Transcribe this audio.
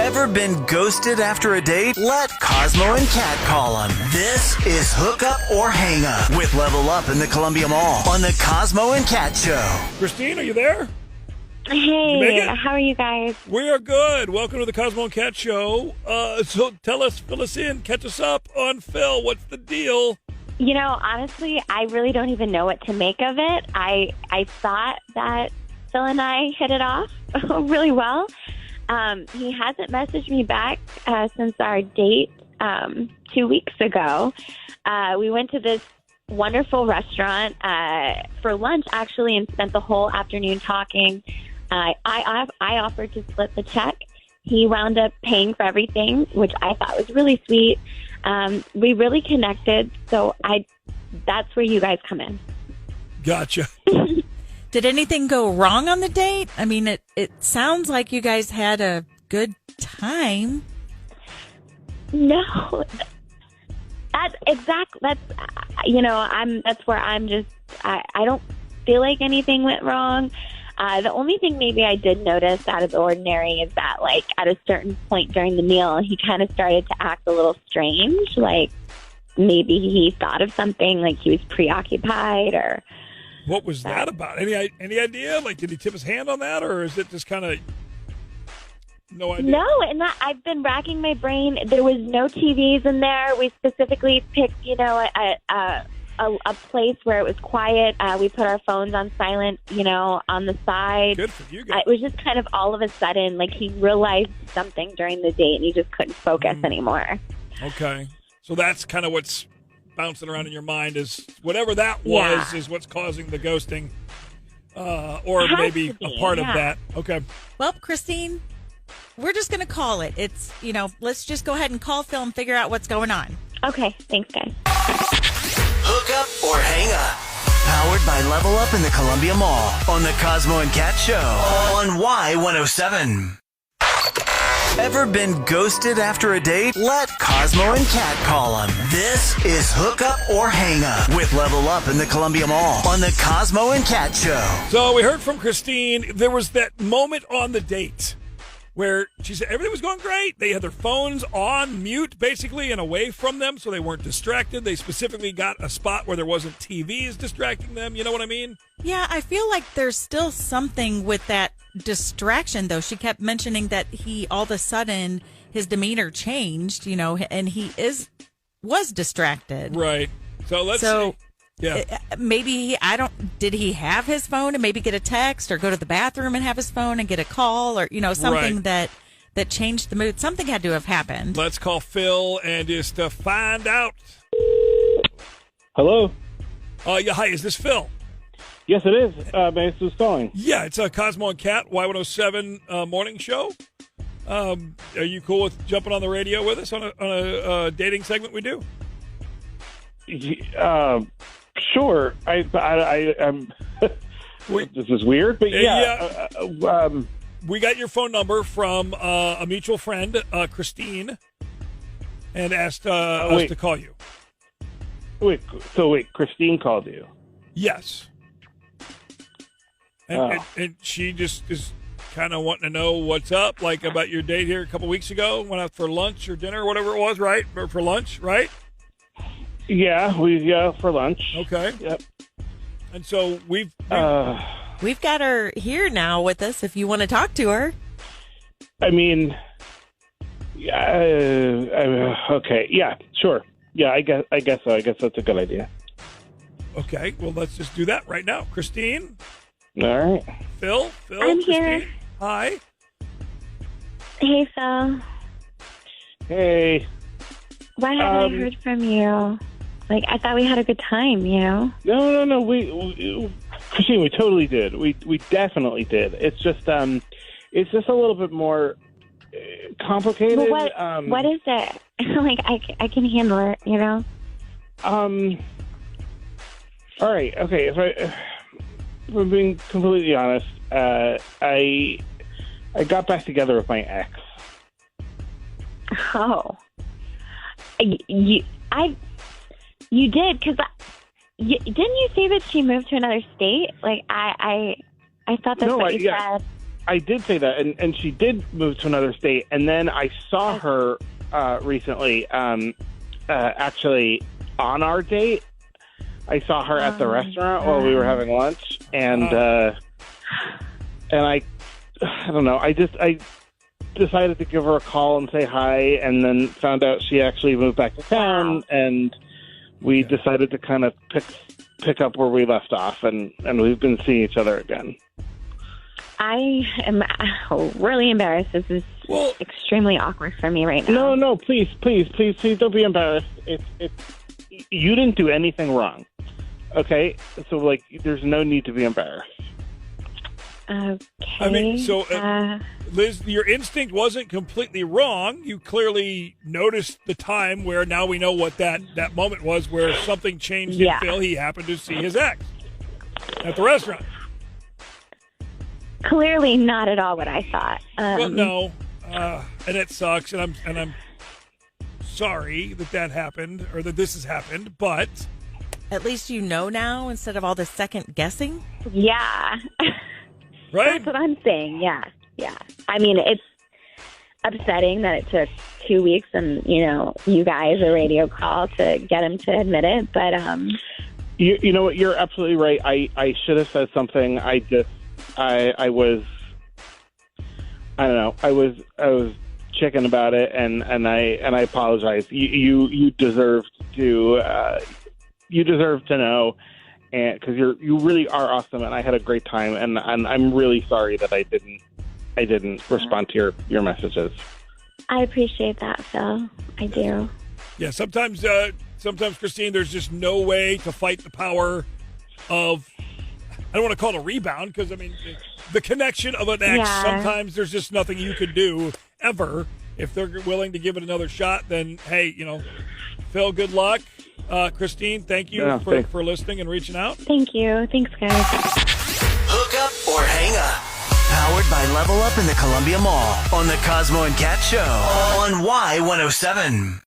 Ever been ghosted after a date? Let Cosmo and Kat call them. This is Hook Up or Hang Up with Level Up in the Columbia Mall on the Cosmo and Kat Show. Christine, are you there? Hey, how are you guys? We are good. Welcome to the Cosmo and Kat Show. So fill us in, catch us up on Phil. What's the deal? You know, honestly, I really don't even know what to make of it. I thought that Phil and I hit it off really well. He hasn't messaged me back since our date 2 weeks ago. We went to this wonderful restaurant for lunch, actually, and spent the whole afternoon talking. I offered to split the check. He wound up paying for everything, which I thought was really sweet. We really connected, so that's where you guys come in. Gotcha. Did anything go wrong on the date? I mean, it sounds like you guys had a good time. No, that's where I'm just, I don't feel like anything went wrong. The only thing maybe I did notice out of the ordinary is that, like, at a certain point during the meal, he kind of started to act a little strange. Like, maybe he thought of something, like he was preoccupied or... What was that about? Any idea? Like, did he tip his hand on that, or is it just kind of no idea? No, and I've been racking my brain. There was no TVs in there. We specifically picked, a place where it was quiet. We put our phones on silent, on the side. Good for you guys. It was just kind of all of a sudden, like, he realized something during the date, and he just couldn't focus anymore. Okay, so that's kind of what's bouncing around in your mind, is whatever that was is what's causing the ghosting, or maybe a part of that. Okay. Well, Christine, we're just going to call it. It's, let's just go ahead and call Phil and figure out what's going on. Okay, thanks, guys. Hook Up or Hang Up. Powered by Level Up in the Columbia Mall on the Cosmo and Kat Show on Y107. Ever been ghosted after a date? Let Cosmo and Kat call them. This is Hook Up or Hang Up with Level Up in the Columbia Mall on the Cosmo and Kat Show. So we heard from Christine. There was that moment on the date where she said everything was going great. They had their phones on mute, basically, and away from them, so they weren't distracted. They specifically got a spot where there wasn't TVs distracting them. You know what I mean? Yeah, I feel like there's still something with that distraction, though. She kept mentioning that he, all of a sudden, his demeanor changed, and he was distracted. Right. So let's see. Yeah. Maybe did he have his phone and maybe get a text or go to the bathroom and have his phone and get a call or, something that changed the mood? Something had to have happened. Let's call Phil and just find out. Hello? Yeah, hi, is this Phil? Yes, it is. May I who's calling? Yeah, it's Cosmo and Kat, Y107 morning show. Are you cool with jumping on the radio with us on a dating segment we do? Sure. I'm. This is weird, but yeah. We got your phone number from a mutual friend, Christine, and asked us to call you. Wait, Christine called you? Yes. And she just is kind of wanting to know what's up, like about your date here a couple weeks ago. Went out for lunch or dinner or whatever it was, right? Or for lunch, right? Yeah, for lunch. Okay. Yep. And so we've got her here now with us if you want to talk to her. I mean, okay. Yeah, sure. Yeah, I guess so. I guess that's a good idea. Okay. Well, let's just do that right now. Christine? All right. Phil, I'm Christine. here. Hi. Hey, Phil. Hey. Why haven't I heard from you? Like, I thought we had a good time, No. We Christine, we totally did. We definitely did. It's just a little bit more complicated. But what is it? Like, I can handle it, All right. Okay. If I'm being completely honest, I got back together with my ex. Oh. You did, because didn't you say that she moved to another state? Like, I thought that's what you said. I did say that, and she did move to another state. And then I saw her recently, actually on our date. I saw her at the restaurant while we were having lunch, and I don't know. I decided to give her a call and say hi, and then found out she actually moved back to town, and we decided to kind of pick up where we left off, and we've been seeing each other again. I am really embarrassed. This is extremely awkward for me right now. No, please don't be embarrassed. It's you didn't do anything wrong. Okay? So, like, there's no need to be embarrassed. Okay. I mean, so, Liz, your instinct wasn't completely wrong. You clearly noticed the time where now we know what that moment was where something changed in Phil. He happened to see his ex at the restaurant. Clearly not at all what I thought. Well, no. And it sucks, and I'm sorry that happened, or that this has happened, but... At least you know now instead of all the second guessing? Yeah. Right? That's what I'm saying, yeah. I mean, it's upsetting that it took 2 weeks and, you guys a radio call to get him to admit it, but... You know what? You're absolutely right. I should have said something. I was... I don't know. I was chicken about it, and I apologize. You deserve to know, and because you really are awesome, and I had a great time, and I'm really sorry that I didn't respond to your messages. I appreciate that, Phil. I do. Yeah, sometimes Christine, there's just no way to fight the power of, I don't want to call it a rebound, because I mean the connection of an ex. Yeah. Sometimes there's just nothing you can do ever. If they're willing to give it another shot, then hey, Phil, good luck. Christine, thank you for listening and reaching out. Thank you. Thanks, guys. Hook up or hang up. Powered by Level Up in the Columbia Mall on the Cosmo and Cat Show on Y107.